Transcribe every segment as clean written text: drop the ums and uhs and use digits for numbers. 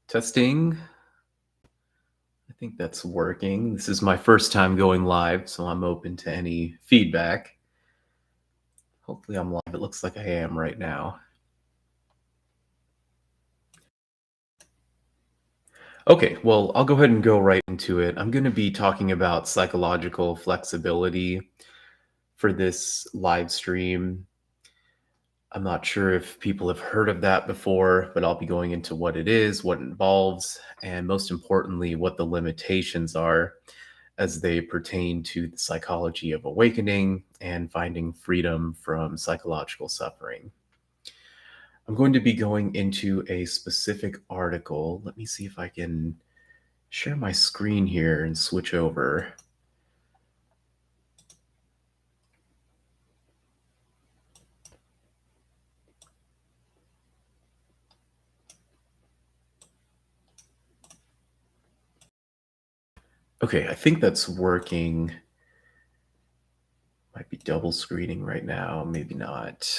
Testing. I think that's working. This is my first time going live, so I'm open to any feedback. Hopefully I'm live. It looks like I am right now. Okay, well, I'll go ahead and go right into it. I'm going to be talking about psychological flexibility for this live stream. I'm not sure if people have heard of that before, but I'll be going into what it is, what it involves, and most importantly, what the limitations are as they pertain to the psychology of awakening and finding freedom from psychological suffering. I'm going to be going into a specific article. Let me see if I can share my screen here and switch over. Okay, I think that's working. Might be double screening right now, maybe not.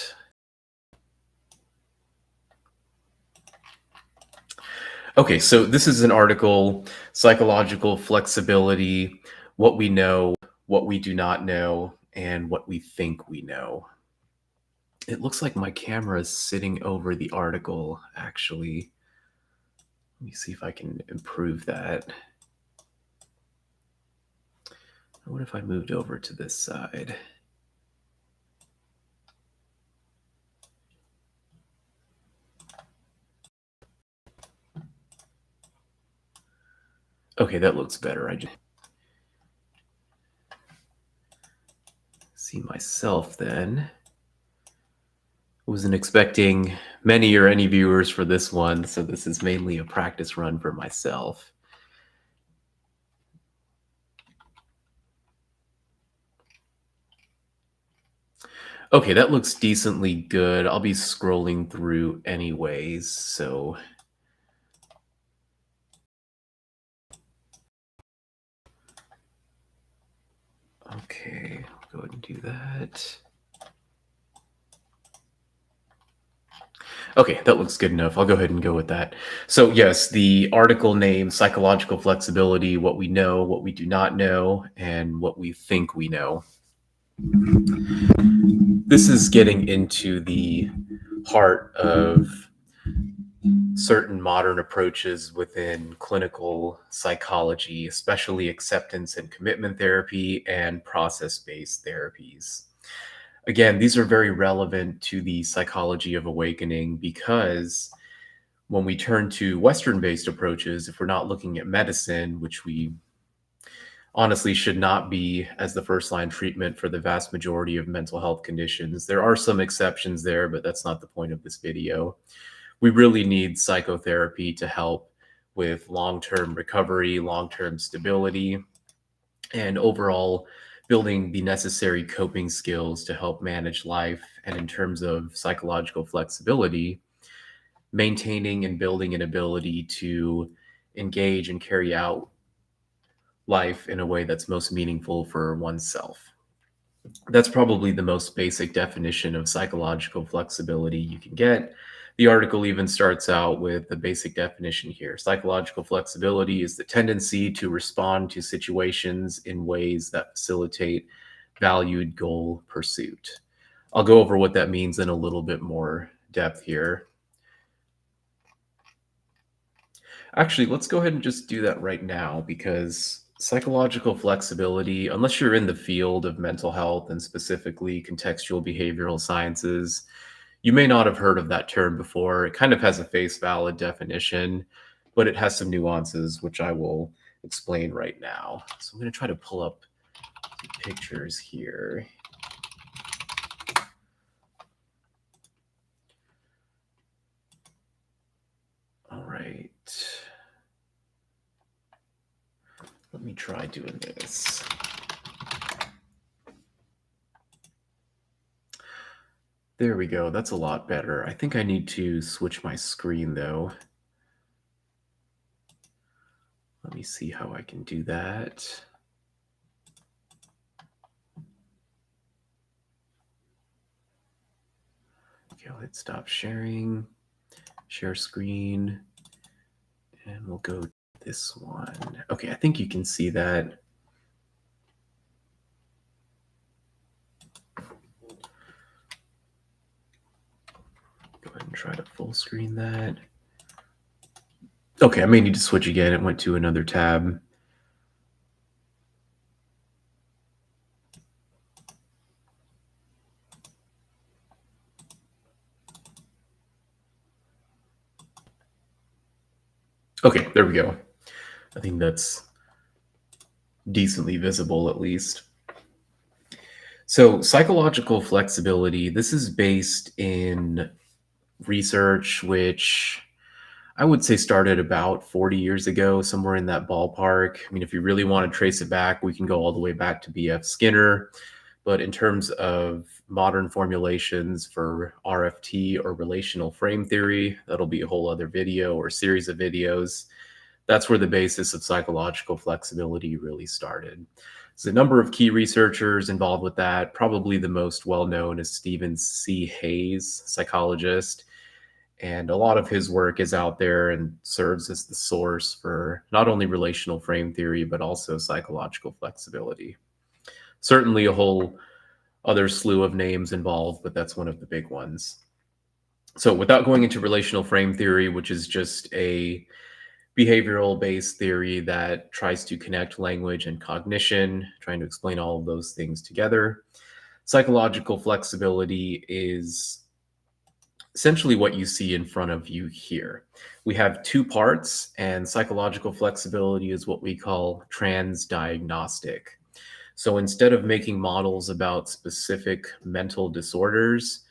Okay, so this is an article, Psychological Flexibility, What We Know, What We Do Not Know, and What We Think We Know. It looks like my camera is sitting over the article, actually. Let me see if I can improve that. What if I moved over to this side? Okay, that looks better. I just see myself then. Wasn't expecting many or any viewers for this one, so this is mainly a practice run for myself. Okay, that looks decently good. I'll be scrolling through anyways, so okay, I'll go ahead and do that. Okay, that looks good enough. I'll go ahead and go with that. So, yes, the article name Psychological Flexibility, What We Know, What We Do Not Know, and What We Think We Know. This is getting into the heart of certain modern approaches within clinical psychology, especially acceptance and commitment therapy and process based therapies. Again, these are very relevant to the psychology of awakening because when we turn to Western based approaches, if we're not looking at medicine, which we honestly should not be as the first line treatment for the vast majority of mental health conditions, there are some exceptions there, but that's not the point of this video. We really need psychotherapy to help with long term recovery, long term stability, and overall building the necessary coping skills to help manage life. And in terms of psychological flexibility, maintaining and building an ability to engage and carry out life in a way that's most meaningful for oneself. That's probably the most basic definition of psychological flexibility you can get. The article even starts out with the basic definition here. Psychological flexibility is the tendency to respond to situations in ways that facilitate valued goal pursuit. I'll go over what that means in a little bit more depth here. Actually, let's go ahead and just do that right now because psychological flexibility, unless you're in the field of mental health and specifically contextual behavioral sciences, you may not have heard of that term before. It kind of has a face valid definition, but it has some nuances, which I will explain right now. So I'm going to try to pull up some pictures here. All right. Let me try doing this. There we go. That's a lot better. I think I need to switch my screen though. Let me see how I can do that. Okay, I'll hit stop sharing, share screen, And we'll go this one. Okay, I think you can see that. Go ahead and try to full screen that. Okay, I may need to switch again. It went to another tab. Okay, there we go. I think that's decently visible at least. So psychological flexibility, this is based in research which I would say started about 40 years ago, somewhere in that ballpark. I mean, if you really want to trace it back, we can go all the way back to B.F. Skinner. But in terms of modern formulations for RFT or relational frame theory, that'll be a whole other video or series of videos. That's where the basis of psychological flexibility really started. There's a number of key researchers involved with that. Probably the most well-known is Stephen C. Hayes, psychologist. And a lot of his work is out there and serves as the source for not only relational frame theory, but also psychological flexibility. Certainly a whole other slew of names involved, but that's one of the big ones. So without going into relational frame theory, which is just a behavioral based theory that tries to connect language and cognition, trying to explain all of those things together, psychological flexibility is essentially what you see in front of you here. We have two parts, and psychological flexibility is what we call transdiagnostic. So instead of making models about specific mental disorders,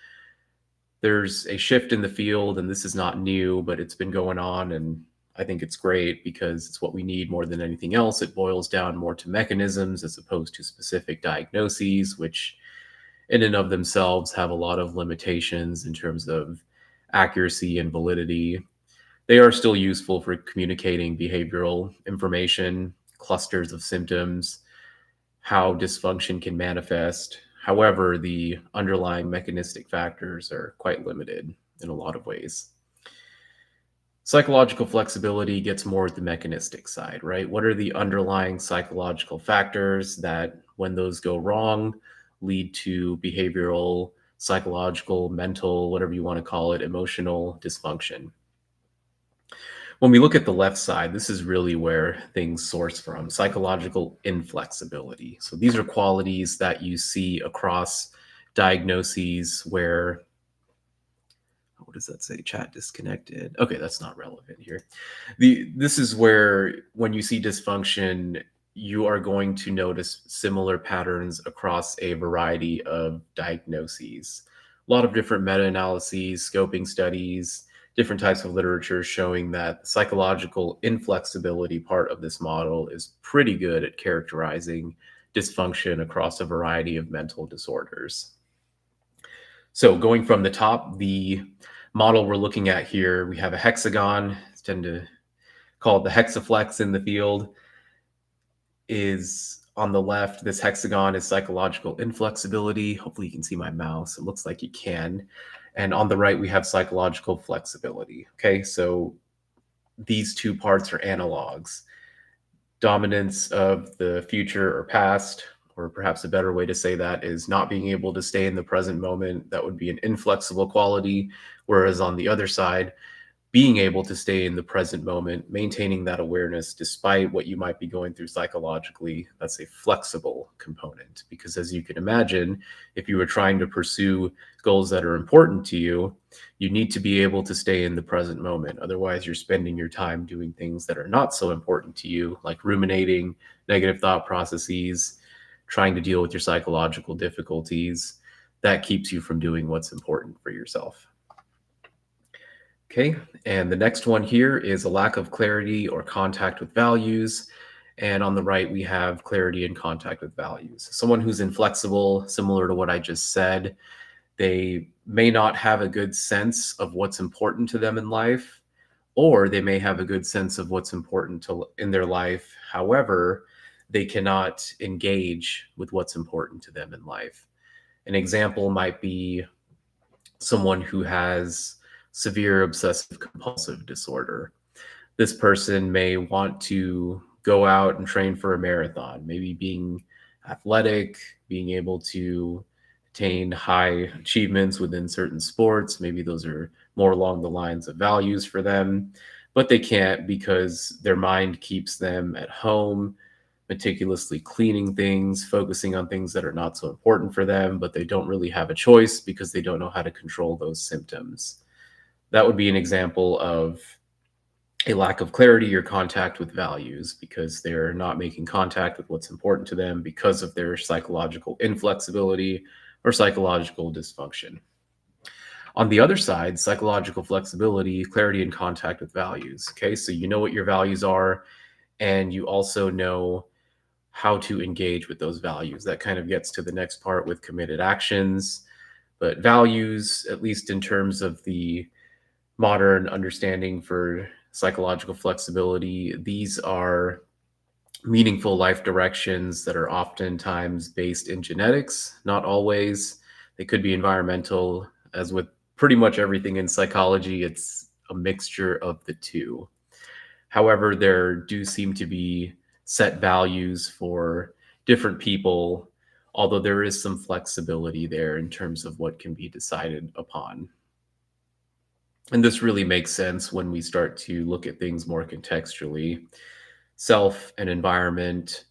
there's a shift in the field, and this is not new, but it's been going on, and I think it's great because it's what we need more than anything else. It boils down more to mechanisms as opposed to specific diagnoses, which in and of themselves have a lot of limitations in terms of accuracy and validity. They are still useful for communicating behavioral information, clusters of symptoms, how dysfunction can manifest. However, the underlying mechanistic factors are quite limited in a lot of ways. Psychological flexibility gets more at the mechanistic side, right? What are the underlying psychological factors that, when those go wrong, lead to behavioral, psychological, mental, whatever you want to call it, emotional dysfunction? When we look at the left side, this is really where things source from: psychological inflexibility. So these are qualities that you see across diagnoses where, what does that say? Chat disconnected. Okay, that's not relevant here. This is where when you see dysfunction, you are going to notice similar patterns across a variety of diagnoses. A lot of different meta-analyses, scoping studies, different types of literature showing that the psychological inflexibility part of this model is pretty good at characterizing dysfunction across a variety of mental disorders. So going from the top, the model we're looking at here, we have a hexagon. I tend to call it the hexaflex in the field. Is on the left, this hexagon is psychological inflexibility. Hopefully you can see my mouse. It looks like you can. And on the right, we have psychological flexibility. Okay, so these two parts are analogs. Dominance of the future or past, or perhaps a better way to say that is not being able to stay in the present moment. That would be an inflexible quality. Whereas on the other side, being able to stay in the present moment, maintaining that awareness despite what you might be going through psychologically, that's a flexible component. Because as you can imagine, if you were trying to pursue goals that are important to you, you need to be able to stay in the present moment. Otherwise, you're spending your time doing things that are not so important to you, like ruminating, negative thought processes, trying to deal with your psychological difficulties. That keeps you from doing what's important for yourself. Okay, and the next one here is a lack of clarity or contact with values. And on the right, we have clarity and contact with values. Someone who's inflexible, similar to what I just said, they may not have a good sense of what's important to them in life, or they may have a good sense of what's important in their life. However, they cannot engage with what's important to them in life. An example might be someone who has severe obsessive compulsive disorder. This person may want to go out and train for a marathon, maybe being athletic, being able to attain high achievements within certain sports. Maybe those are more along the lines of values for them, but they can't because their mind keeps them at home, meticulously cleaning things, focusing on things that are not so important for them, but they don't really have a choice because they don't know how to control those symptoms. That would be an example of a lack of clarity or contact with values because they're not making contact with what's important to them because of their psychological inflexibility or psychological dysfunction. On the other side, psychological flexibility, clarity, and contact with values. Okay, so you know what your values are, and you also know how to engage with those values. That kind of gets to the next part with committed actions. But values, at least in terms of the modern understanding for psychological flexibility, these are meaningful life directions that are oftentimes based in genetics, not always. They could be environmental, as with pretty much everything in psychology, it's a mixture of the two. However, there do seem to be set values for different people, although there is some flexibility there in terms of what can be decided upon. And this really makes sense when we start to look at things more contextually. Self and environment,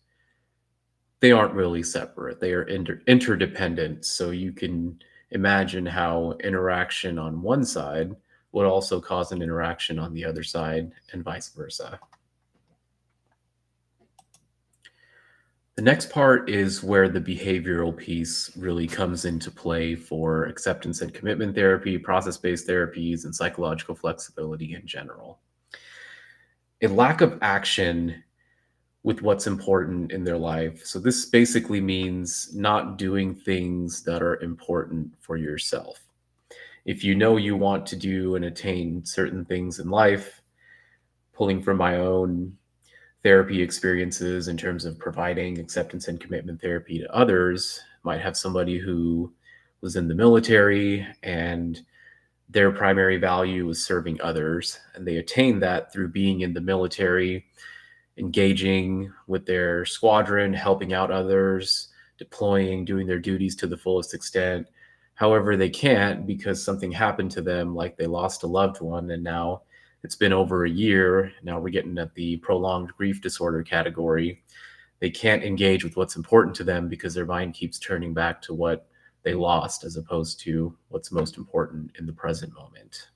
they aren't really separate, they are interdependent. So you can imagine how interaction on one side would also cause an interaction on the other side, and vice versa. The next part is where the behavioral piece really comes into play for acceptance and commitment therapy, process based therapies, and psychological flexibility in general. A lack of action with what's important in their life. So, this basically means not doing things that are important for yourself. If you know you want to do and attain certain things in life, pulling from my own therapy experiences in terms of providing acceptance and commitment therapy to others, might have somebody who was in the military and their primary value was serving others, and they attained that through being in the military, engaging with their squadron, helping out others, deploying, doing their duties to the fullest extent. However, they can't because something happened to them, like they lost a loved one, and now it's been over a year. Now we're getting at the prolonged grief disorder category. They can't engage with what's important to them because their mind keeps turning back to what they lost as opposed to what's most important in the present moment.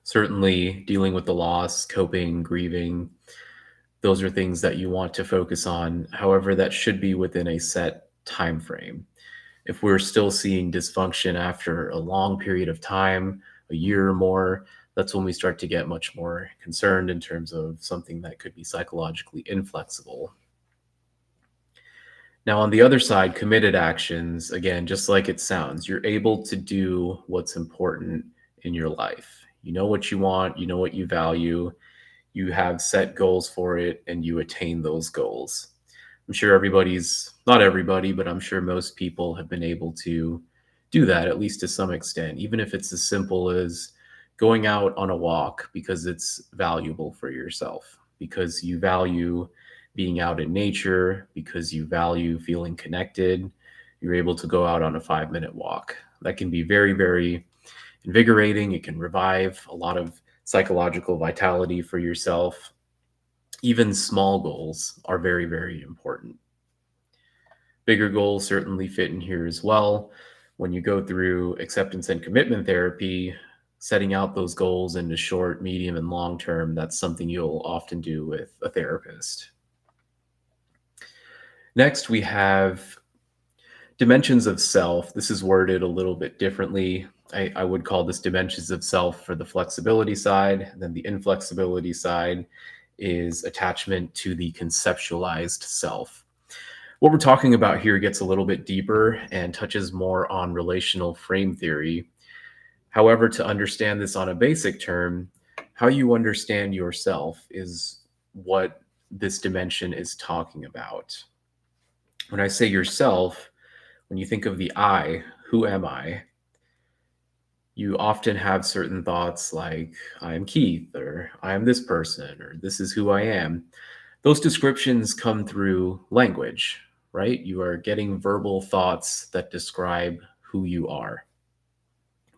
Certainly, dealing with the loss, coping, grieving, those are things that you want to focus on. However, that should be within a set time frame. If we're still seeing dysfunction after a long period of time, a year or more, that's when we start to get much more concerned in terms of something that could be psychologically inflexible. Now, on the other side, committed actions, again, just like it sounds, you're able to do what's important in your life. You know what you want, you know what you value, you have set goals for it, and you attain those goals. I'm sure not everybody, but I'm sure most people have been able to do that, at least to some extent, even if it's as simple as going out on a walk because it's valuable for yourself, because you value being out in nature, because you value feeling connected. You're able to go out on a 5-minute walk. That can be very, very invigorating. It can revive a lot of psychological vitality for yourself. Even small goals are very, very important. Bigger goals certainly fit in here as well. When you go through acceptance and commitment therapy, setting out those goals into short, medium, and long term, that's something you'll often do with a therapist. Next, we have dimensions of self. This is worded a little bit differently. I would call this dimensions of self for the flexibility side. And then the inflexibility side is attachment to the conceptualized self. What we're talking about here gets a little bit deeper and touches more on relational frame theory. However, to understand this on a basic term, how you understand yourself is what this dimension is talking about. When I say yourself, when you think of the I, who am I? You often have certain thoughts like, I am Keith, or I am this person, or this is who I am. Those descriptions come through language, right? You are getting verbal thoughts that describe who you are.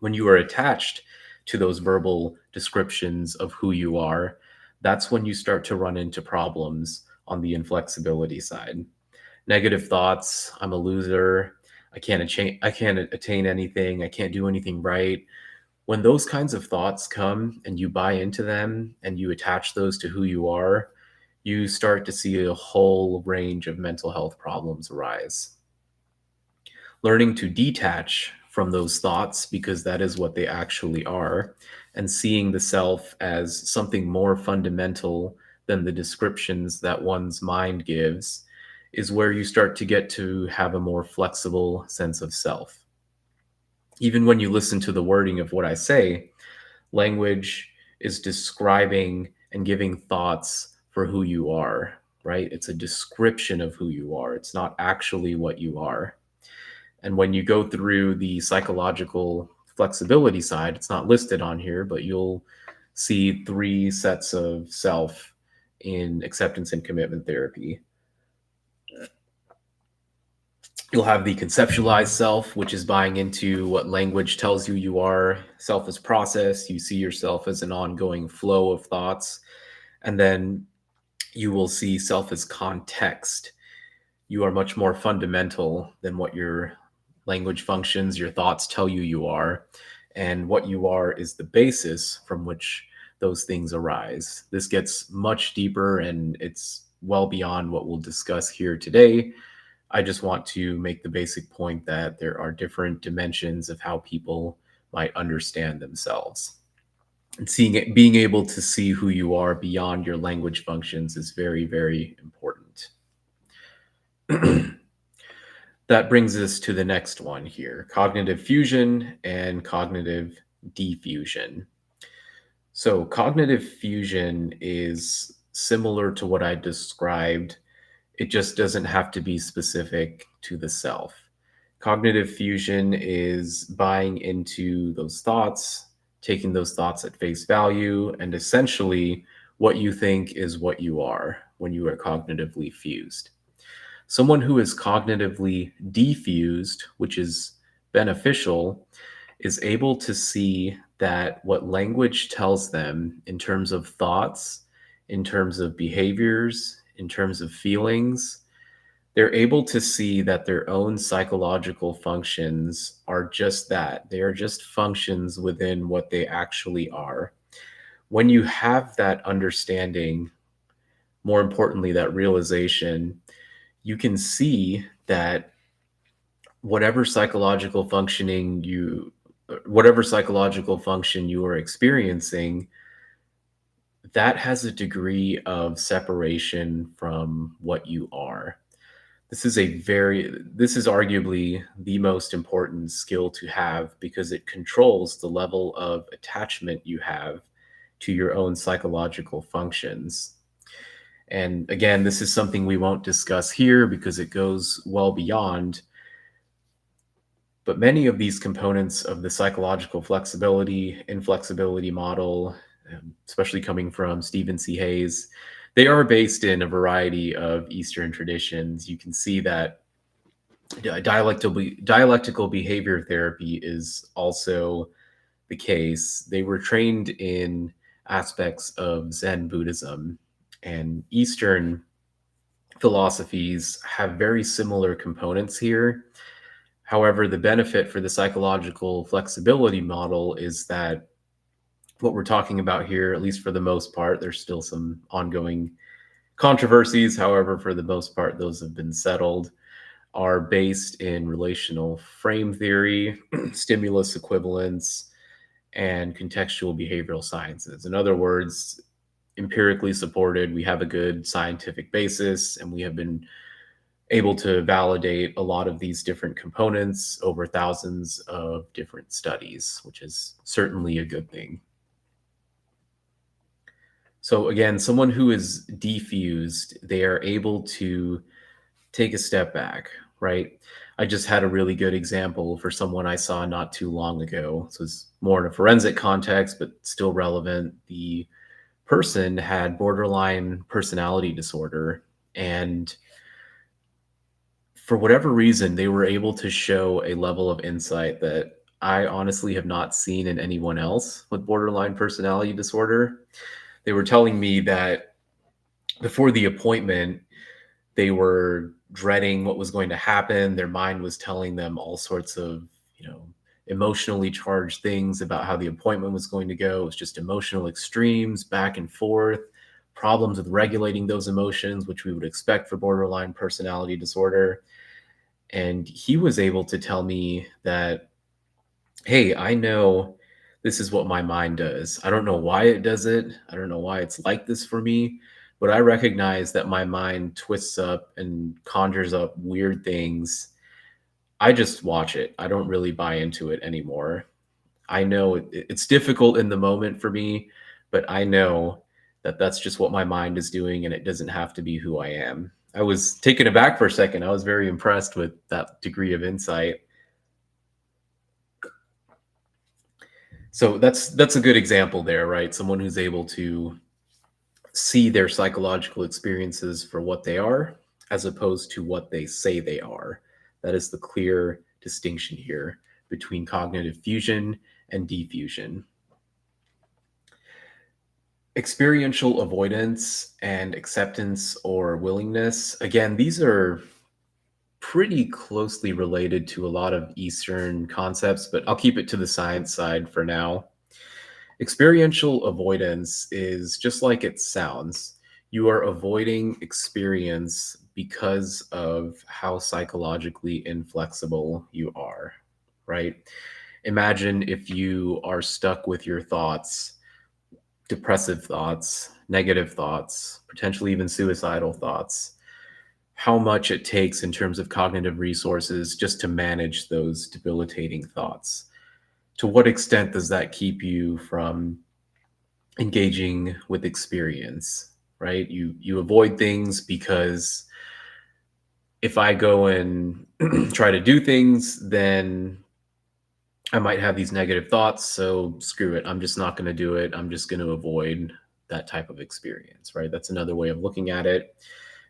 When you are attached to those verbal descriptions of who you are, that's when you start to run into problems on the inflexibility side. Negative thoughts, I'm a loser, I can't attain anything, I can't do anything right. When those kinds of thoughts come and you buy into them and you attach those to who you are, you start to see a whole range of mental health problems arise. Learning to detach from those thoughts, because that is what they actually are, and seeing the self as something more fundamental than the descriptions that one's mind gives, is where you start to get to have a more flexible sense of self. Even when you listen to the wording of what I say, language is describing and giving thoughts for who you are, right? It's a description of who you are. It's not actually what you are. And when you go through the psychological flexibility side, it's not listed on here, but you'll see three sets of self in acceptance and commitment therapy. You'll have the conceptualized self, which is buying into what language tells you you are. Self is process. You see yourself as an ongoing flow of thoughts. And then you will see self as context. You are much more fundamental than what your language functions, your thoughts tell you you are. And what you are is the basis from which those things arise. This gets much deeper and it's well beyond what we'll discuss here today. I just want to make the basic point that there are different dimensions of how people might understand themselves. And seeing it, being able to see who you are beyond your language functions is very, very important. That brings us to the next one here, cognitive fusion and cognitive diffusion. So cognitive fusion is similar to what I described. It just doesn't have to be specific to the self. Cognitive fusion is buying into those thoughts, taking those thoughts at face value, and essentially what you think is what you are when you are cognitively fused. Someone who is cognitively diffused, which is beneficial, is able to see that what language tells them in terms of thoughts, in terms of behaviors, in terms of feelings, they're able to see that their own psychological functions are just that. They are just functions within what they actually are. When you have that understanding, more importantly, that realization, you can see that whatever psychological functioning you whatever psychological function you are experiencing, that has a degree of separation from what you are. This is arguably the most important skill to have because it controls the level of attachment you have to your own psychological functions. And again, this is something we won't discuss here because it goes well beyond. But many of these components of the psychological flexibility, inflexibility model, especially coming from Stephen C. Hayes, they are based in a variety of Eastern traditions. You can see that dialectical behavior therapy is also the case. They were trained in aspects of Zen Buddhism, and Eastern philosophies have very similar components here. However, the benefit for the psychological flexibility model is that what we're talking about here, at least for the most part, there's still some ongoing controversies. However, for the most part, those have been settled, are based in relational frame theory, stimulus equivalence, and contextual behavioral sciences. In other words, empirically supported, we have a good scientific basis, and we have been able to validate a lot of these different components over thousands of different studies, which is certainly a good thing. So again, someone who is diffused, they are able to take a step back, right? I just had a really good example for someone I saw not too long ago. This was more in a forensic context, but still relevant. The person had borderline personality disorder, and for whatever reason, they were able to show a level of insight that I honestly have not seen in anyone else with borderline personality disorder. They were telling me that before the appointment, they were dreading what was going to happen. Their mind was telling them all sorts of, emotionally charged things about how the appointment was going to go. It was just emotional extremes back and forth, problems with regulating those emotions, which we would expect for borderline personality disorder. And he was able to tell me that, hey, I know this is what my mind does. I don't know why it does it. I don't know why it's like this for me, but I recognize that my mind twists up and conjures up weird things. I just watch it. I don't really buy into it anymore. I know it's difficult in the moment for me, but I know that that's just what my mind is doing and it doesn't have to be who I am. I was taken aback for a second. I was very impressed with that degree of insight. So that's a good example there, right? Someone who's able to see their psychological experiences for what they are as opposed to what they say they are. That is the clear distinction here between cognitive fusion and diffusion. Experiential avoidance and acceptance or willingness, again, these are pretty closely related to a lot of Eastern concepts, but I'll keep it to the science side for now. Experiential avoidance is just like it sounds. You are avoiding experience because of how psychologically inflexible you are, right? Imagine if you are stuck with your thoughts, depressive thoughts, negative thoughts, potentially even suicidal thoughts, how much it takes in terms of cognitive resources just to manage those debilitating thoughts. To what extent does that keep you from engaging with experience, right? You avoid things because if I go and try to do things, then I might have these negative thoughts. So screw it. I'm just not going to do it. I'm just going to avoid that type of experience, right? That's another way of looking at it.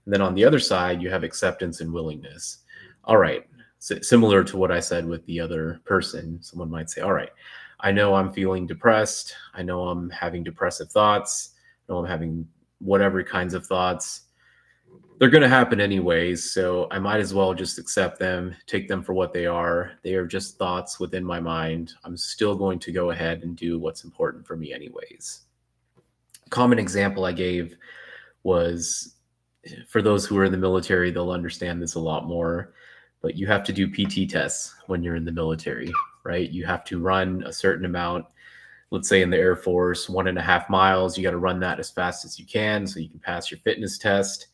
And then on the other side, you have acceptance and willingness. All right. So similar to what I said with the other person, someone might say, all right, I know I'm feeling depressed. I know I'm having depressive thoughts. I know I'm having whatever kinds of thoughts. They're going to happen anyways. So I might as well just accept them, take them for what they are. They are just thoughts within my mind. I'm still going to go ahead and do what's important for me anyways. Common example I gave was, for those who are in the military, they'll understand this a lot more, but you have to do PT tests when you're in the military, right? You have to run a certain amount. Let's say in the Air Force, 1.5 miles, you got to run that as fast as you can so you can pass your fitness test.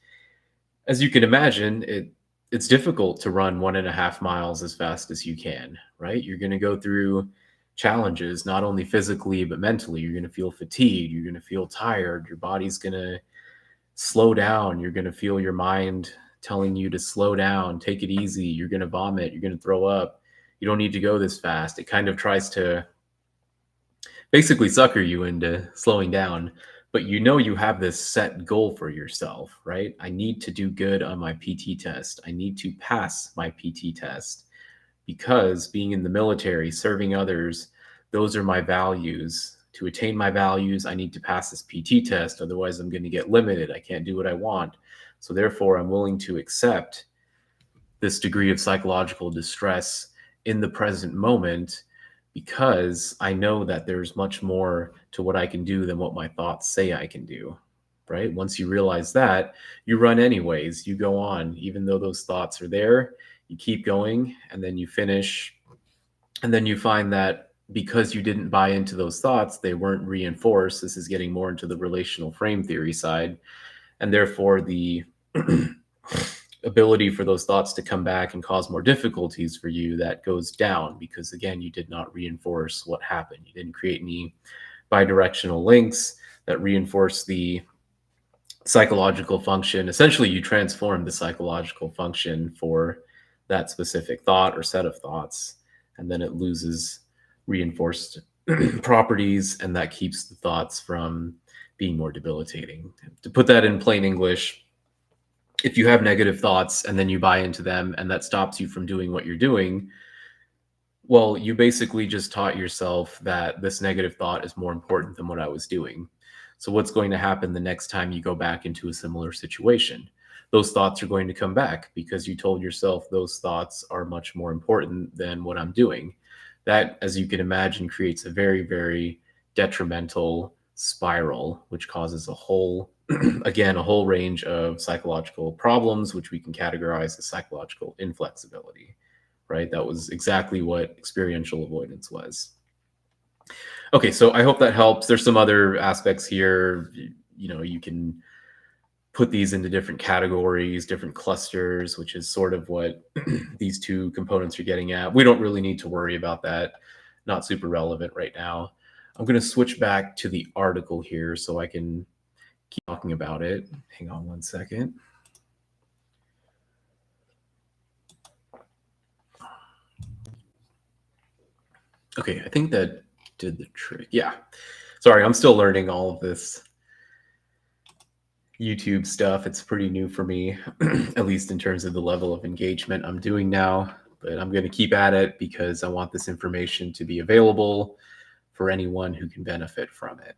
As you can imagine, it's difficult to run 1.5 miles as fast as you can, right? You're going to go through challenges, not only physically, but mentally. You're going to feel fatigued. You're going to feel tired. Your body's going to slow down. You're going to feel your mind telling you to slow down, take it easy. You're going to vomit. You're going to throw up. You don't need to go this fast. It kind of tries to basically sucker you into slowing down, but you have this set goal for yourself, right? I need to do good on my PT test. I need to pass my PT test because being in the military, serving others, those are my values. To attain my values, I need to pass this PT test. Otherwise, I'm going to get limited. I can't do what I want. So therefore, I'm willing to accept this degree of psychological distress in the present moment because I know that there's much more to what I can do than what my thoughts say I can do, right? Once you realize that, you run anyways, you go on, even though those thoughts are there, you keep going, and then you finish, and then you find that because you didn't buy into those thoughts, they weren't reinforced. This is getting more into the relational frame theory side, and therefore the ability for those thoughts to come back and cause more difficulties for you, that goes down because, again, you did not reinforce what happened. You didn't create any bidirectional links that reinforce the psychological function. Essentially, you transform the psychological function for that specific thought or set of thoughts, and then it loses reinforced properties, and that keeps the thoughts from being more debilitating. To put that in plain English, if you have negative thoughts and then you buy into them and that stops you from doing what you're doing, well, you basically just taught yourself that this negative thought is more important than what I was doing. So, what's going to happen the next time you go back into a similar situation? Those thoughts are going to come back because you told yourself those thoughts are much more important than what I'm doing. That, as you can imagine, creates a very, very detrimental spiral, which causes a whole, again, a whole range of psychological problems, which we can categorize as psychological inflexibility, right? That was exactly what experiential avoidance was. Okay, so I hope that helps. There's some other aspects here. You can put these into different categories, different clusters, which is sort of what these two components are getting at. We don't really need to worry about that. Not super relevant right now. I'm going to switch back to the article here so I can keep talking about it. Hang on one second. Okay, I think that did the trick. Yeah. Sorry, I'm still learning all of this YouTube stuff. It's pretty new for me, at least in terms of the level of engagement I'm doing now. But I'm going to keep at it because I want this information to be available for anyone who can benefit from it.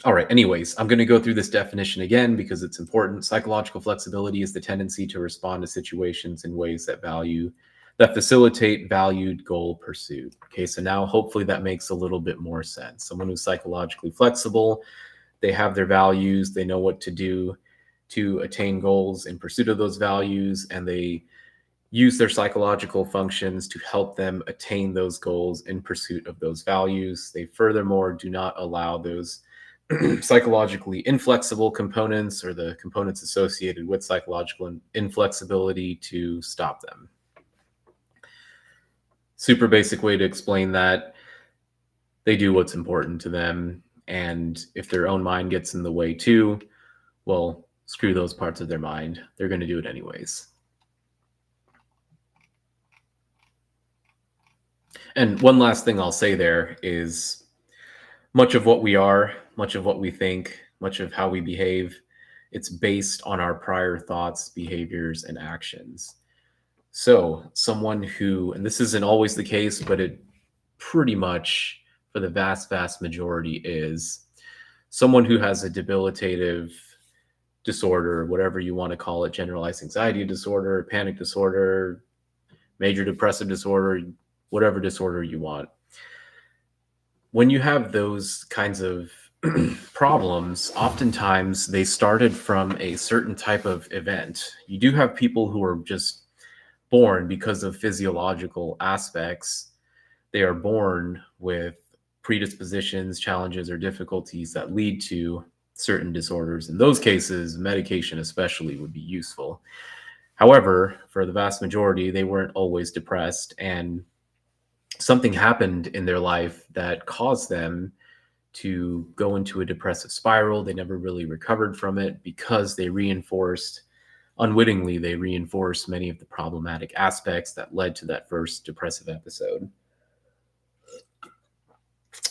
All right, anyways, I'm going to go through this definition again because it's important. Psychological flexibility is the tendency to respond to situations in ways that facilitate valued goal pursuit. Okay, so now hopefully that makes a little bit more sense. Someone who's psychologically flexible, they have their values, they know what to do to attain goals in pursuit of those values, and they use their psychological functions to help them attain those goals in pursuit of those values. They furthermore do not allow those psychologically inflexible components or the components associated with psychological inflexibility to stop them. Super basic way to explain that: they do what's important to them, and if their own mind gets in the way too, well, screw those parts of their mind. They're going to do it anyways. And one last thing I'll say there is much of what we are, much of what we think, much of how we behave, it's based on our prior thoughts, behaviors, and actions. So someone who, and this isn't always the case, but it pretty much for the vast, vast majority is someone who has a debilitative disorder, whatever you want to call it, generalized anxiety disorder, panic disorder, major depressive disorder, whatever disorder you want. When you have those kinds of problems, oftentimes they started from a certain type of event. You do have people who are just born because of physiological aspects. They are born with predispositions, challenges, or difficulties that lead to certain disorders. In those cases, medication especially would be useful. However, for the vast majority, they weren't always depressed, and something happened in their life that caused them to go into a depressive spiral. They never really recovered from it because unwittingly, they reinforced many of the problematic aspects that led to that first depressive episode.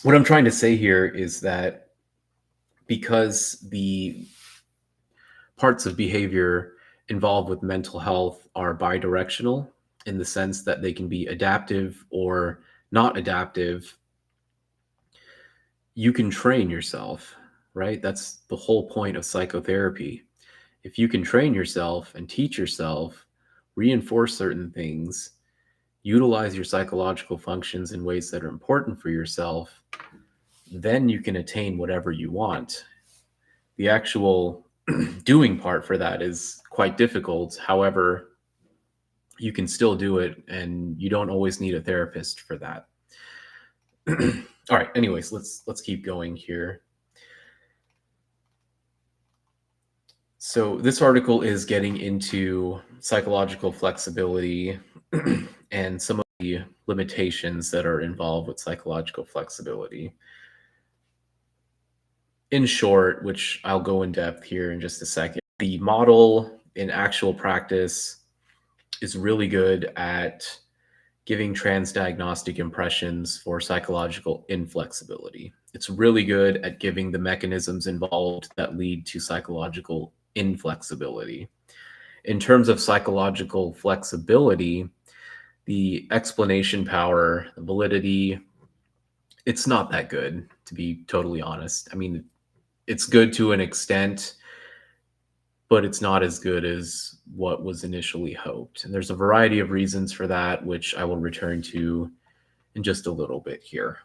What I'm trying to say here is that because the parts of behavior involved with mental health are bidirectional in the sense that they can be adaptive or not adaptive, you can train yourself, right? That's the whole point of psychotherapy. If you can train yourself and teach yourself, reinforce certain things, utilize your psychological functions in ways that are important for yourself, then you can attain whatever you want. The actual doing part for that is quite difficult. However, you can still do it, and you don't always need a therapist for that. All right, anyways, let's keep going here. So this article is getting into psychological flexibility and some of the limitations that are involved with psychological flexibility. In short, which I'll go in depth here in just a second, the model in actual practice is really good at giving transdiagnostic impressions for psychological inflexibility. It's really good at giving the mechanisms involved that lead to psychological inflexibility. In terms of psychological flexibility, the explanation power, the validity, it's not that good, to be totally honest. I mean, it's good to an extent, but it's not as good as what was initially hoped. And there's a variety of reasons for that, which I will return to in just a little bit here.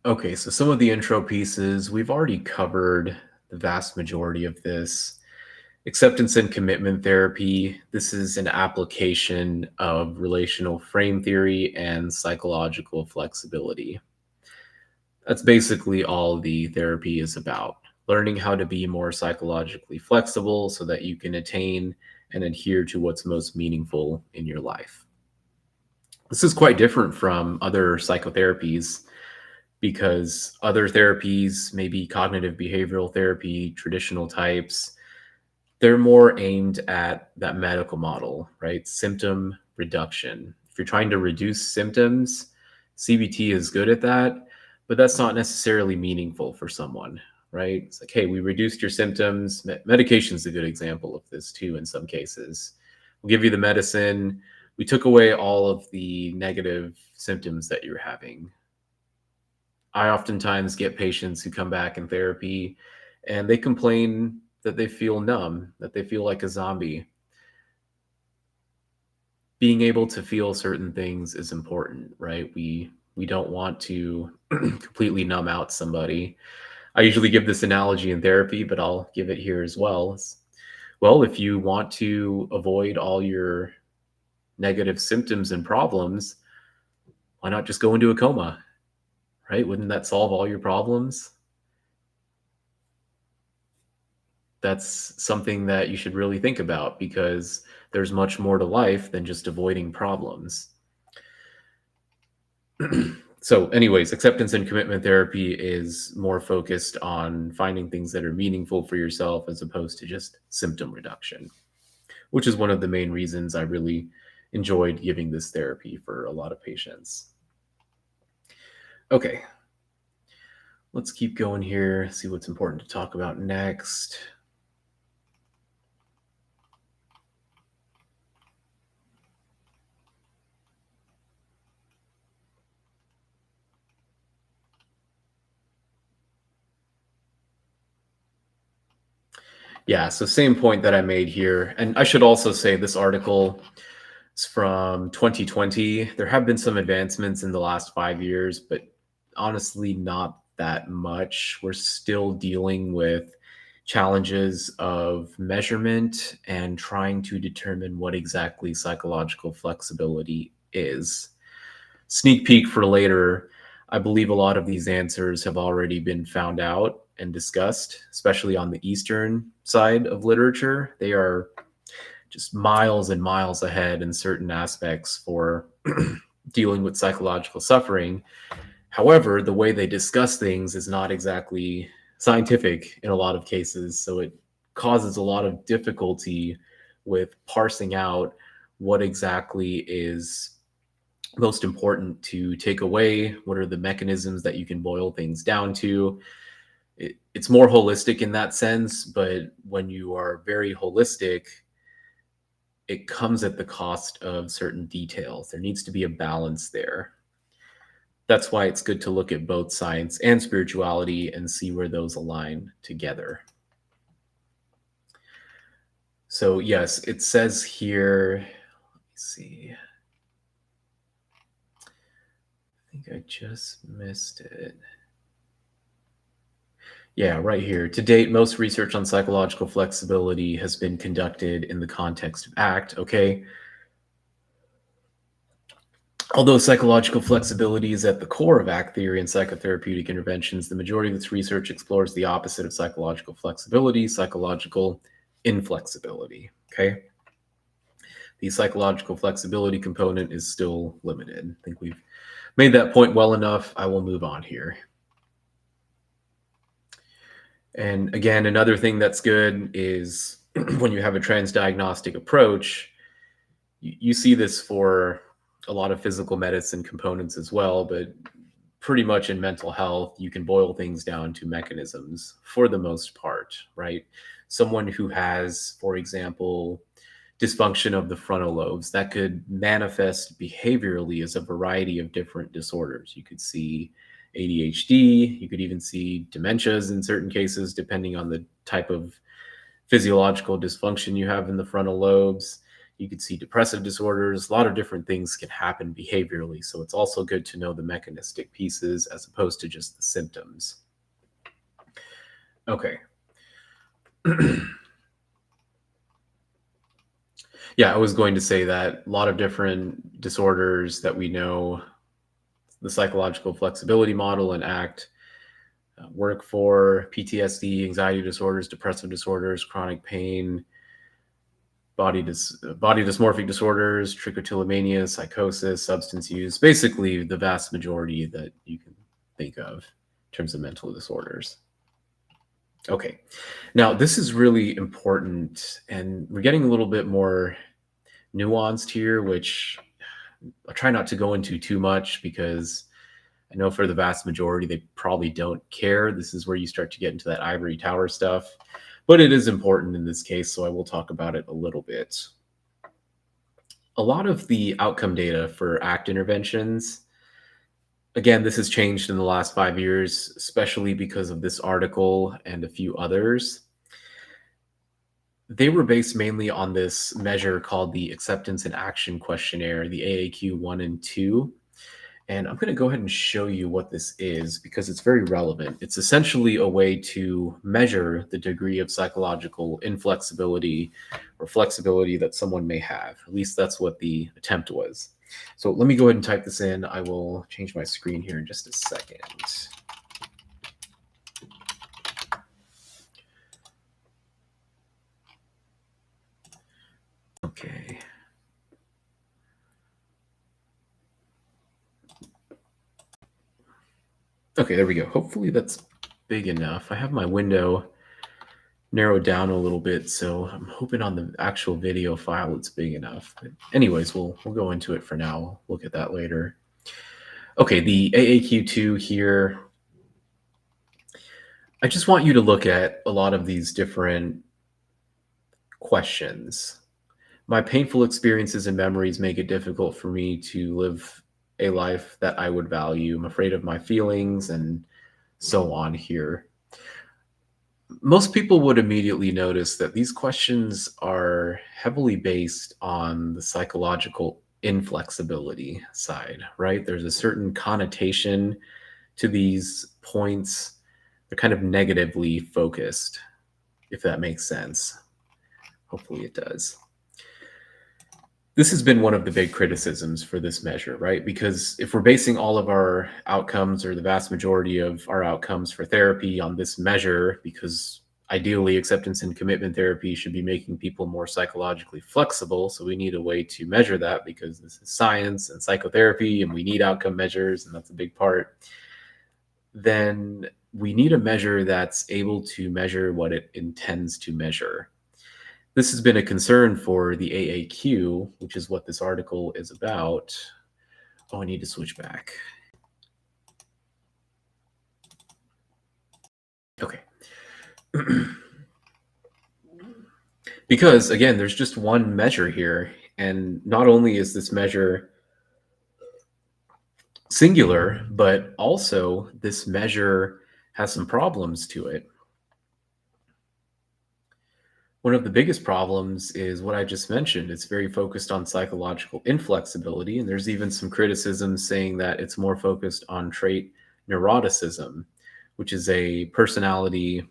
Okay, so some of the intro pieces, we've already covered the vast majority of this. Acceptance and commitment therapy. This is an application of relational frame theory and psychological flexibility. That's basically all the therapy is about. Learning how to be more psychologically flexible so that you can attain and adhere to what's most meaningful in your life. This is quite different from other psychotherapies because other therapies, maybe cognitive behavioral therapy, traditional types, they're more aimed at that medical model, right? Symptom reduction. If you're trying to reduce symptoms, CBT is good at that, but that's not necessarily meaningful for someone, right? It's like, hey, we reduced your symptoms. Medication's a good example of this too in some cases. We'll give you the medicine. We took away all of the negative symptoms that you're having. I oftentimes get patients who come back in therapy and they complain that they feel numb, that they feel like a zombie. Being able to feel certain things is important, right? We don't want to completely numb out somebody. I usually give this analogy in therapy, but I'll give it here as well. Well, if you want to avoid all your negative symptoms and problems, why not just go into a coma, right? Wouldn't that solve all your problems? That's something that you should really think about because there's much more to life than just avoiding problems. So anyways, acceptance and commitment therapy is more focused on finding things that are meaningful for yourself as opposed to just symptom reduction, which is one of the main reasons I really enjoyed giving this therapy for a lot of patients. Okay, let's keep going here, see what's important to talk about next. Yeah, so same point that I made here. And I should also say this article is from 2020. There have been some advancements in the last 5 years, but honestly, not that much. We're still dealing with challenges of measurement and trying to determine what exactly psychological flexibility is. Sneak peek for later, I believe a lot of these answers have already been found out and discussed, especially on the Eastern side of literature. They are just miles and miles ahead in certain aspects for dealing with psychological suffering. However, the way they discuss things is not exactly scientific in a lot of cases. So it causes a lot of difficulty with parsing out what exactly is most important to take away. What are the mechanisms that you can boil things down to? It's more holistic in that sense, but when you are very holistic, it comes at the cost of certain details. There needs to be a balance there. That's why it's good to look at both science and spirituality and see where those align together. So yes, it says here, let me see. I think I just missed it. Yeah, right here. To date, most research on psychological flexibility has been conducted in the context of ACT. Okay. Although psychological flexibility is at the core of ACT theory and psychotherapeutic interventions, the majority of its research explores the opposite of psychological flexibility, psychological inflexibility. Okay. The psychological flexibility component is still limited. I think we've made that point well enough. I will move on here. And again, another thing that's good is when you have a transdiagnostic approach, You see this for a lot of physical medicine components as well, but pretty much in mental health, you can boil things down to mechanisms for the most part, right? Someone who has, for example, dysfunction of the frontal lobes that could manifest behaviorally as a variety of different disorders. You could see ADHD, you could even see dementias in certain cases, depending on the type of physiological dysfunction you have in the frontal lobes. You could see depressive disorders. A lot of different things can happen behaviorally. So it's also good to know the mechanistic pieces as opposed to just the symptoms. Okay. Yeah, I was going to say that a lot of different disorders that we know the psychological flexibility model and ACT work for: PTSD, anxiety disorders, depressive disorders, chronic pain, body dysmorphic disorders, trichotillomania, psychosis, substance use, basically the vast majority that you can think of in terms of mental disorders. Okay, now this is really important, and we're getting a little bit more nuanced here, which I try not to go into too much because I know for the vast majority, they probably don't care. This is where you start to get into that ivory tower stuff, but it is important in this case, so I will talk about it a little bit. A lot of the outcome data for ACT interventions, again, this has changed in the last 5 years, especially because of this article and a few others. They were based mainly on this measure called the Acceptance and Action Questionnaire, the AAQ 1 and 2. And I'm going to go ahead and show you what this is because it's very relevant. It's essentially a way to measure the degree of psychological inflexibility or flexibility that someone may have. At least that's what the attempt was. So let me go ahead and type this in. I will change my screen here in just a second. Okay. Okay, there we go. Hopefully that's big enough. I have my window narrowed down a little bit, so I'm hoping on the actual video file it's big enough. But anyways, we'll go into it for now. We'll look at that later. Okay, the AAQ2 here. I just want you to look at a lot of these different questions. My painful experiences and memories make it difficult for me to live a life that I would value. I'm afraid of my feelings and so on here. Most people would immediately notice that these questions are heavily based on the psychological inflexibility side, right? There's a certain connotation to these points. They're kind of negatively focused, if that makes sense. Hopefully it does. This has been one of the big criticisms for this measure, right? Because if we're basing all of our outcomes or the vast majority of our outcomes for therapy on this measure, because ideally acceptance and commitment therapy should be making people more psychologically flexible. So we need a way to measure that because this is science and psychotherapy and we need outcome measures and that's a big part. Then we need a measure that's able to measure what it intends to measure. This has been a concern for the AAQ, which is what this article is about. Oh, I need to switch back. Okay. Because, again, there's just one measure here. And not only is this measure singular, but also this measure has some problems to it. One of the biggest problems is what I just mentioned. It's very focused on psychological inflexibility, and there's even some criticism saying that it's more focused on trait neuroticism, which is a personality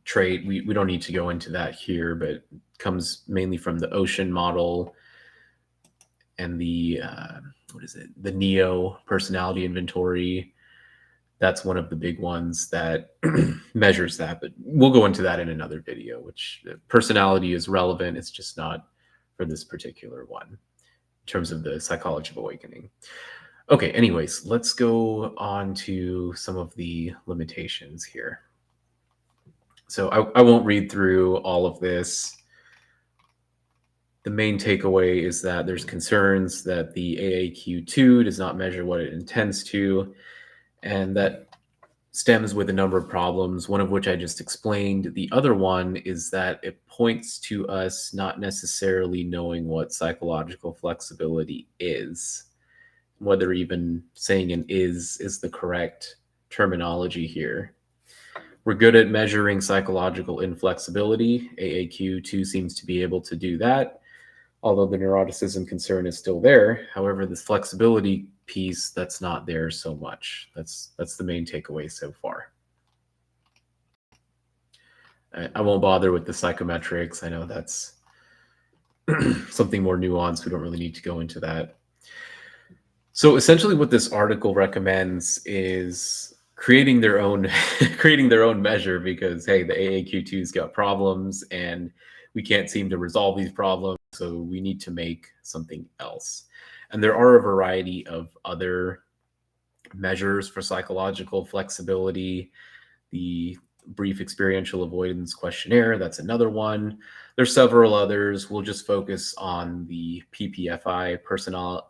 trait. We don't need to go into that here, but it comes mainly from the Ocean model and the the Neo personality inventory. That's one of the big ones that measures that, but we'll go into that in another video, which personality is relevant. It's just not for this particular one in terms of the psychology of awakening. Okay, anyways, let's go on to some of the limitations here. So I won't read through all of this. The main takeaway is that there's concerns that the AAQ2 does not measure what it intends to, and that stems with a number of problems, one of which I just explained. The other one is that it points to us not necessarily knowing what psychological flexibility is, whether even saying an is the correct terminology here. We're good at measuring psychological inflexibility. AAQ2 seems to be able to do that, although the neuroticism concern is still there. However, this flexibility piece, that's not there so much. That's the main takeaway so far. I won't bother with the psychometrics. I know that's something more nuanced. We don't really need to go into that. So essentially what this article recommends is creating their own creating their own measure, because hey, the AAQ2's got problems and we can't seem to resolve these problems, so we need to make something else. And there are a variety of other measures for psychological flexibility. The brief experiential avoidance questionnaire, that's another one. There's several others. We'll just focus on the PPFI,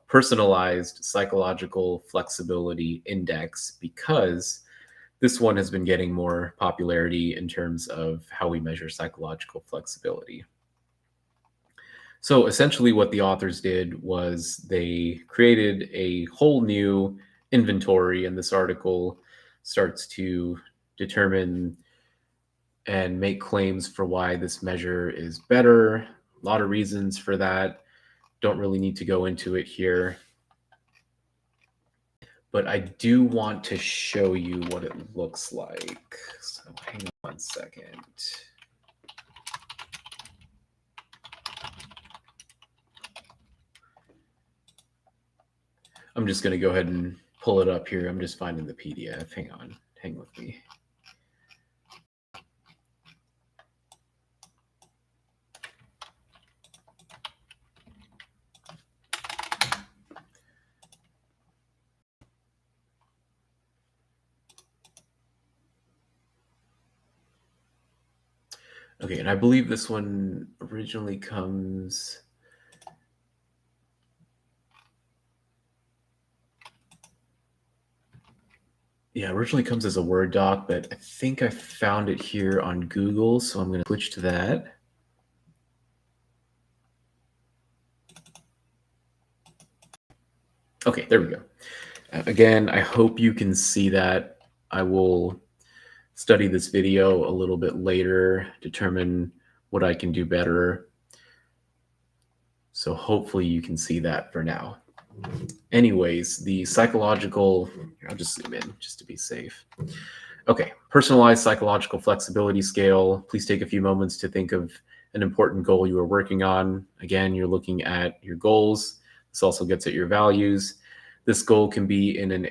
personalized psychological flexibility index, because this one has been getting more popularity in terms of how we measure psychological flexibility. So essentially what the authors did was they created a whole new inventory, and this article starts to determine and make claims for why this measure is better. A lot of reasons for that. Don't really need to go into it here. But I do want to show you what it looks like. So hang on 1 second. I'm just going to go ahead and pull it up here. I'm just finding the PDF. Hang on. Hang with me. Okay, and I believe this one originally comes... Yeah, originally comes as a Word doc, but I think I found it here on Google, so I'm going to switch to that. Okay, there we go. Again, I hope you can see that. I will study this video a little bit later, determine what I can do better. So hopefully you can see that for now. Anyways, the psychological, I'll just zoom in just to be safe. Okay, personalized psychological flexibility scale. Please take a few moments to think of an important goal you are working on. Again, you're looking at your goals. This also gets at your values. This goal can be in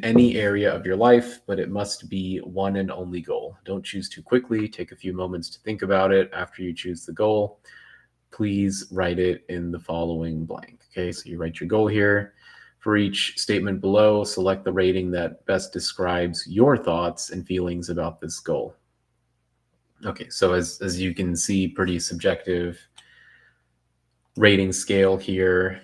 any area of your life, but it must be one and only goal. Don't choose too quickly. Take a few moments to think about it after you choose the goal. Please write it in the following blank. Okay, so you write your goal here. For each statement below, select the rating that best describes your thoughts and feelings about this goal. Okay, so as you can see, pretty subjective rating scale here.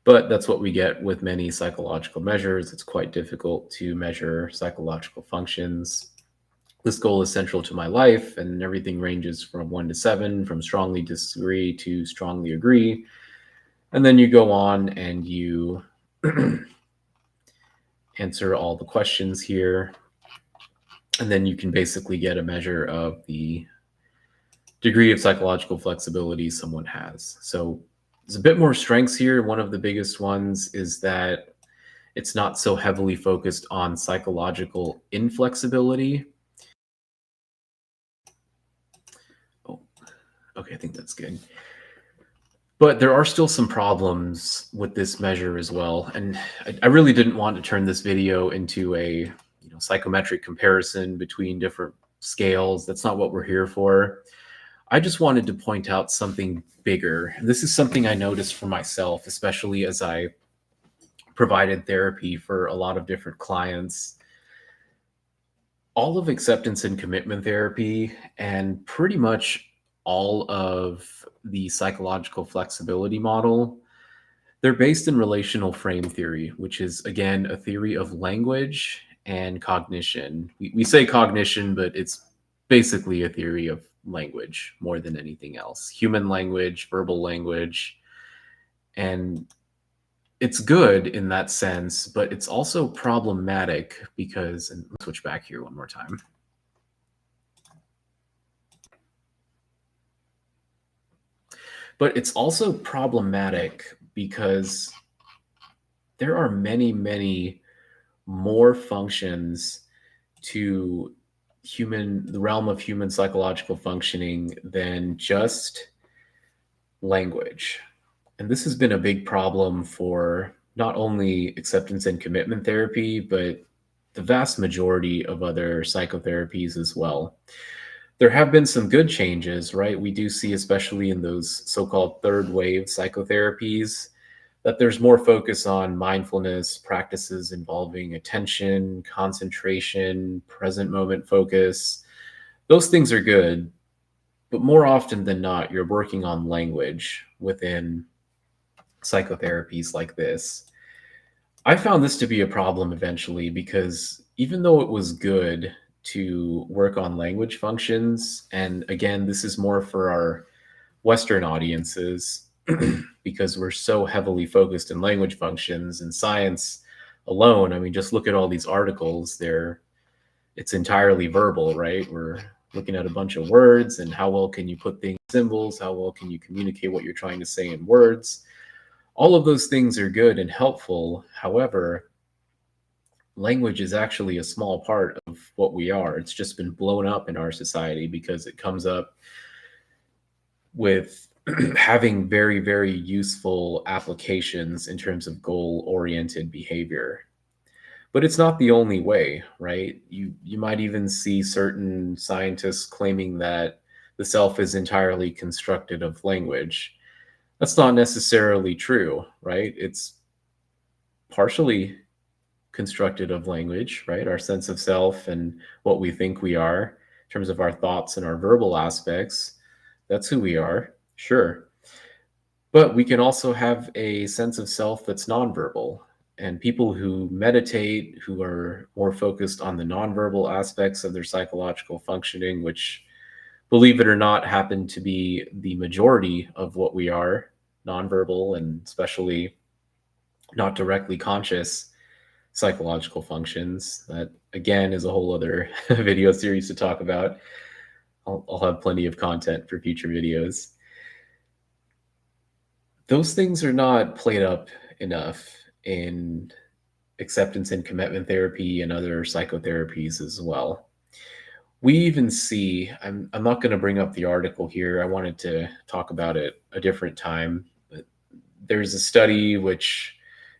But that's what we get with many psychological measures. It's quite difficult to measure psychological functions. This goal is central to my life, and everything ranges from 1 to 7, from strongly disagree to strongly agree. And then you go on and you answer all the questions here. And then you can basically get a measure of the degree of psychological flexibility someone has. So there's a bit more strengths here. One of the biggest ones is that it's not so heavily focused on psychological inflexibility. Oh, okay, I think that's good. But there are still some problems with this measure as well. And I really didn't want to turn this video into a psychometric comparison between different scales. That's not what we're here for. I just wanted to point out something bigger. And this is something I noticed for myself, especially as I provided therapy for a lot of different clients. All of acceptance and commitment therapy, and pretty much all of the psychological flexibility model, they're based in relational frame theory, which is, again, a theory of language and cognition. We say cognition, but it's basically a theory of language more than anything else. Human language, verbal language. And it's good in that sense, but it's also problematic because, and let's switch back here one more time. But it's also problematic because there are many, many more functions to the realm of human psychological functioning than just language. And this has been a big problem for not only acceptance and commitment therapy, but the vast majority of other psychotherapies as well. There have been some good changes, right? We do see, especially in those so-called third wave psychotherapies, that there's more focus on mindfulness practices involving attention, concentration, present moment focus. Those things are good, but more often than not, you're working on language within psychotherapies like this. I found this to be a problem eventually because even though it was good to work on language functions, and again, this is more for our Western audiences because we're so heavily focused in language functions and science alone. I mean, just look at all these articles. It's entirely verbal, right? We're looking at a bunch of words and how well can you put things in symbols? How well can you communicate what you're trying to say in words? All of those things are good and helpful. However, language is actually a small part of what we are. It's just been blown up in our society because it comes up with having very, very useful applications in terms of goal-oriented behavior. But it's not the only way, right? You might even see certain scientists claiming that the self is entirely constructed of language. That's not necessarily true, right? It's partially constructed of language, right? Our sense of self and what we think we are in terms of our thoughts and our verbal aspects. That's who we are, sure. But we can also have a sense of self that's nonverbal. And people who meditate, who are more focused on the nonverbal aspects of their psychological functioning, which, believe it or not, happen to be the majority of what we are, nonverbal and especially not directly conscious psychological functions. That, again, is a whole other video series to talk about. I'll have plenty of content for future videos. Those things are not played up enough in acceptance and commitment therapy and other psychotherapies as well. We even see, I'm not going to bring up the article here. I wanted to talk about it a different time. But there's a study which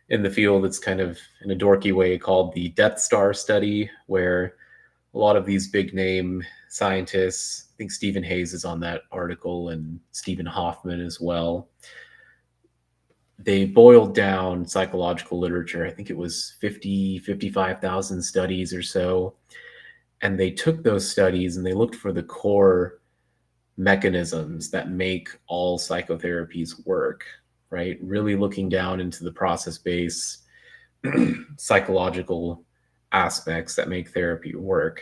in the field, it's kind of in a dorky way called the Death Star study, where a lot of these big name scientists, I think Stephen Hayes is on that article and Stephen Hoffman as well. They boiled down psychological literature. I think it was 55,000 studies or so. And they took those studies and they looked for the core mechanisms that make all psychotherapies work, right? Really looking down into the process-based psychological aspects that make therapy work.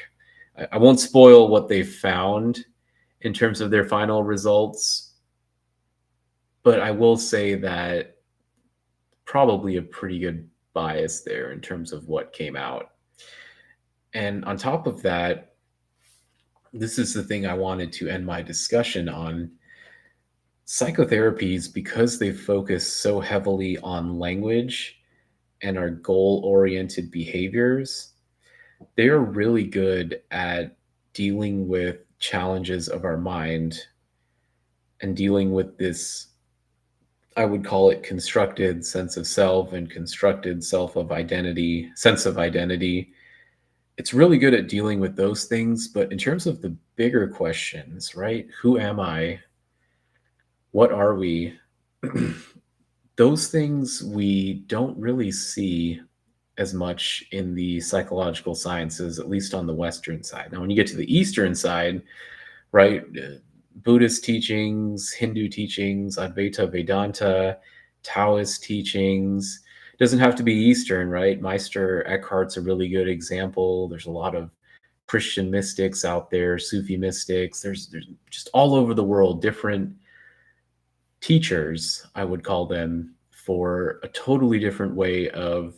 I won't spoil what they found in terms of their final results, but I will say that probably a pretty good bias there in terms of what came out. And on top of that, this is the thing I wanted to end my discussion on. Psychotherapies, because they focus so heavily on language and our goal-oriented behaviors, they are really good at dealing with challenges of our mind and dealing with this, I would call it, constructed sense of self and constructed sense of identity. It's really good at dealing with those things. But in terms of the bigger questions, right? Who am I? What are we? Those things we don't really see as much in the psychological sciences, at least on the Western side. Now, when you get to the Eastern side, right, Buddhist teachings, Hindu teachings, Advaita Vedanta, Taoist teachings. It doesn't have to be Eastern, right? Meister Eckhart's a really good example. There's a lot of Christian mystics out there, Sufi mystics. There's just all over the world different teachers, I would call them, for a totally different way of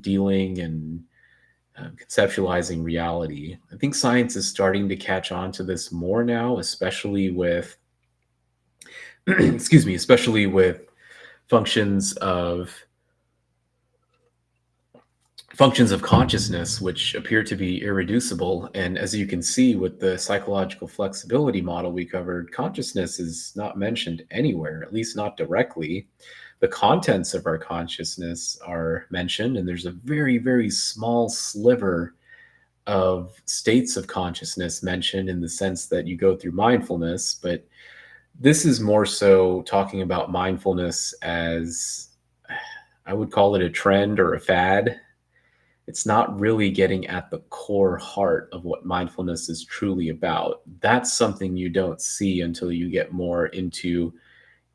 dealing and conceptualizing reality. I think science is starting to catch on to this more now, especially with, excuse me, especially with functions of functions of consciousness, which appear to be irreducible. And as you can see with the psychological flexibility model we covered, consciousness is not mentioned anywhere, at least not directly. The contents of our consciousness are mentioned, and there's a very, very small sliver of states of consciousness mentioned in the sense that you go through mindfulness. But this is more so talking about mindfulness as, I would call it a trend or a fad. It's not really getting at the core heart of what mindfulness is truly about. That's something you don't see until you get more into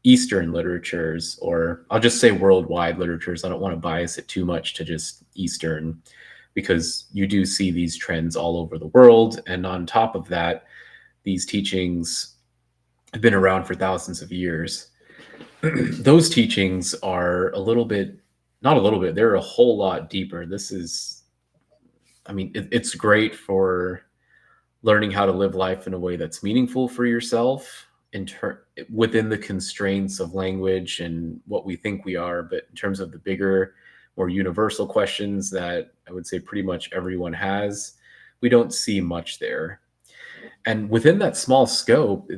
Eastern literatures, or I'll just say worldwide literatures. I don't want to bias it too much to just Eastern, because you do see these trends all over the world. And on top of that, these teachings have been around for thousands of years. Those teachings are a little bit, not a little bit, they're a whole lot deeper. This is, I mean, it's great for learning how to live life in a way that's meaningful for yourself within the constraints of language and what we think we are. But in terms of the bigger, more universal questions that I would say pretty much everyone has, we don't see much there. And within that small scope,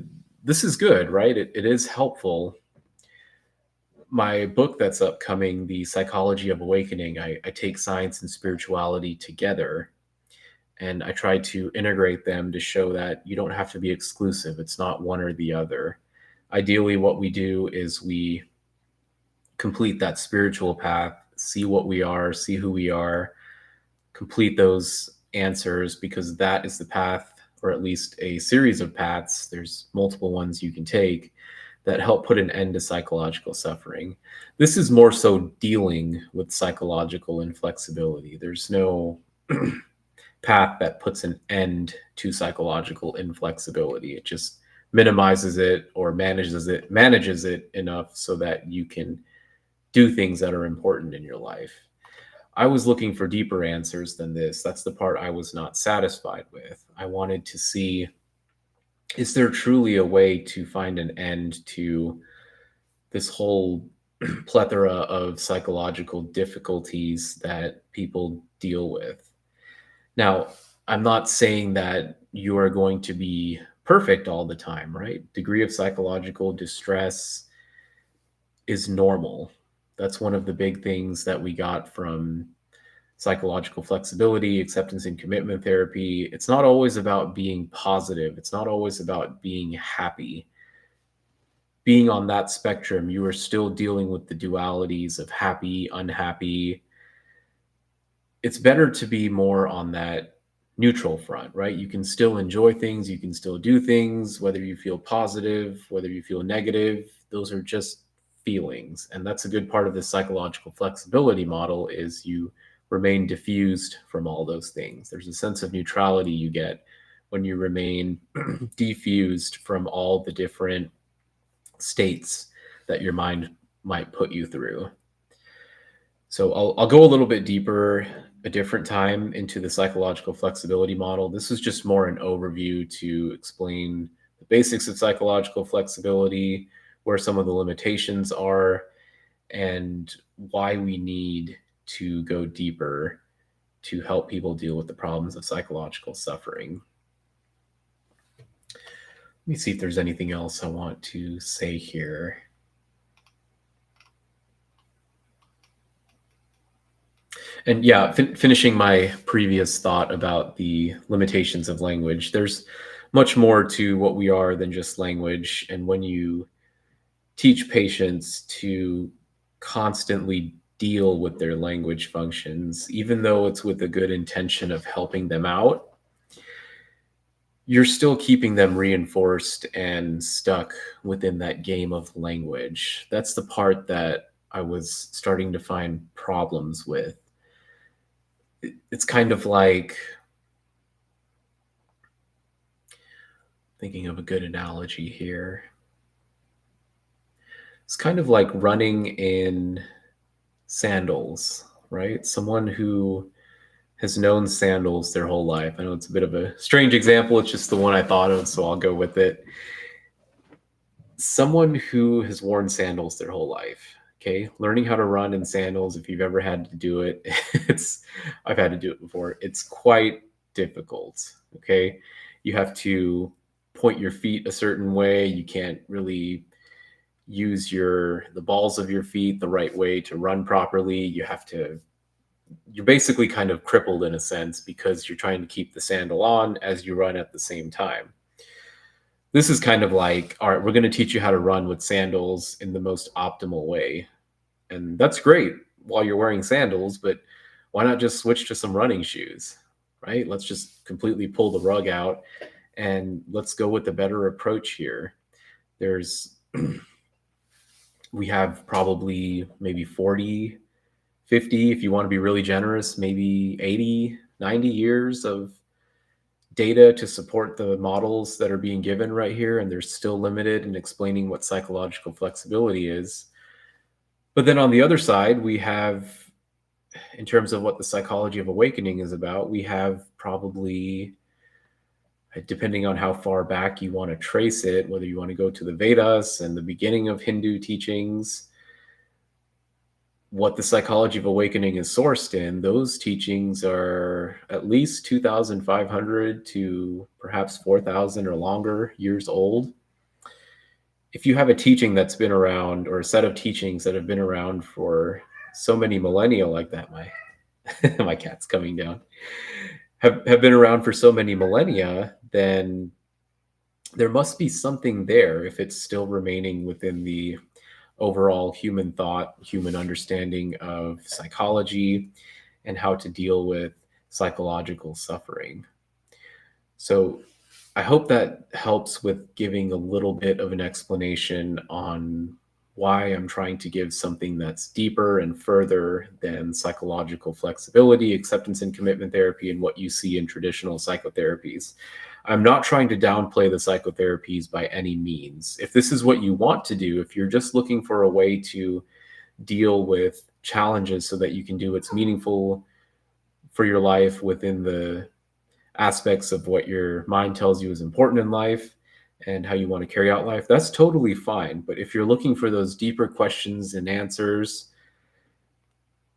this is good, right? It is helpful. My book that's upcoming, The Psychology of Awakening, I take science and spirituality together, and I try to integrate them to show that you don't have to be exclusive. It's not one or the other. Ideally, what we do is we complete that spiritual path, see what we are, see who we are, complete those answers, because that is the path, or at least a series of paths. There's multiple ones you can take that help put an end to psychological suffering. This is more so dealing with psychological inflexibility. There's no path that puts an end to psychological inflexibility. It just minimizes it or manages it enough so that you can do things that are important in your life. I was looking for deeper answers than this. That's the part I was not satisfied with. I wanted to see, is there truly a way to find an end to this whole plethora of psychological difficulties that people deal with? Now, I'm not saying that you are going to be perfect all the time, right? Degree of psychological distress is normal. That's one of the big things that we got from psychological flexibility, acceptance and commitment therapy. It's not always about being positive. It's not always about being happy. Being on that spectrum, you are still dealing with the dualities of happy, unhappy. It's better to be more on that neutral front, right? You can still enjoy things. You can still do things, whether you feel positive, whether you feel negative. Those are just feelings. And that's a good part of the psychological flexibility model, is you remain diffused from all those things. There's a sense of neutrality you get when you remain diffused from all the different states that your mind might put you through. So I'll go a little bit deeper a different time into the psychological flexibility model. This is just more an overview to explain the basics of psychological flexibility, where some of the limitations are, and why we need to go deeper to help people deal with the problems of psychological suffering. Let me see if there's anything else I want to say here. And yeah, finishing my previous thought about the limitations of language, there's much more to what we are than just language. And when you teach patients to constantly deal with their language functions, even though it's with the good intention of helping them out, you're still keeping them reinforced and stuck within that game of language. That's the part that I was starting to find problems with. It's kind of like, thinking of a good analogy here. It's kind of like running in sandals, right? Someone who has known sandals their whole life. I know it's a bit of a strange example. It's just the one I thought of, so I'll go with it. Someone who has worn sandals their whole life, okay? Learning how to run in sandals, if you've ever had to do it, I've had to do it before. It's quite difficult, okay? You have to point your feet a certain way. You can't really use the balls of your feet the right way to run properly. You're basically kind of crippled in a sense because you're trying to keep the sandal on as you run at the same time. This is kind of like, all right, we're going to teach you how to run with sandals in the most optimal way. And that's great while you're wearing sandals, but why not just switch to some running shoes, right? Let's just completely pull the rug out and let's go with the better approach here. We have probably maybe 40, 50, if you want to be really generous, maybe 80, 90 years of data to support the models that are being given right here, and they're still limited in explaining what psychological flexibility is. But then on the other side, we have, in terms of what the psychology of awakening is about, we have probably, depending on how far back you want to trace it, whether you want to go to the Vedas and the beginning of Hindu teachings, what the psychology of awakening is sourced in, those teachings are at least 2,500 to perhaps 4,000 or longer years old. If you have a teaching that's been around, or a set of teachings that have been around for so many millennia like that, my cat's coming down, have been around for so many millennia, then there must be something there if it's still remaining within the overall human thought, human understanding of psychology, and how to deal with psychological suffering. So I hope that helps with giving a little bit of an explanation on why I'm trying to give something that's deeper and further than psychological flexibility, acceptance and commitment therapy, and what you see in traditional psychotherapies. I'm not trying to downplay the psychotherapies by any means. If this is what you want to do, if you're just looking for a way to deal with challenges so that you can do what's meaningful for your life within the aspects of what your mind tells you is important in life and how you want to carry out life, that's totally fine. But if you're looking for those deeper questions and answers,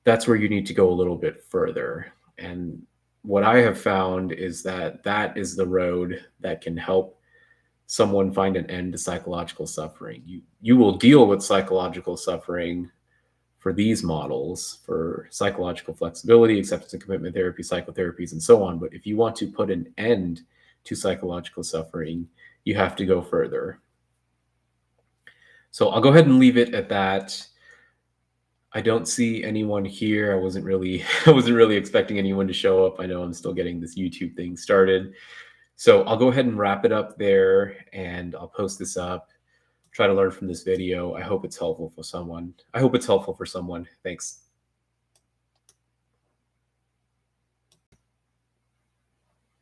that's where you need to go a little bit further. And what I have found is that that is the road that can help someone find an end to psychological suffering. You will deal with psychological suffering for these models, for psychological flexibility, acceptance and commitment therapy, psychotherapies, and so on. But if you want to put an end to psychological suffering, you have to go further. So I'll go ahead and leave it at that. I don't see anyone here. I wasn't really expecting anyone to show up. I know I'm still getting this YouTube thing started. So I'll go ahead and wrap it up there, and I'll post this up. Try to learn from this video. I hope it's helpful for someone. Thanks.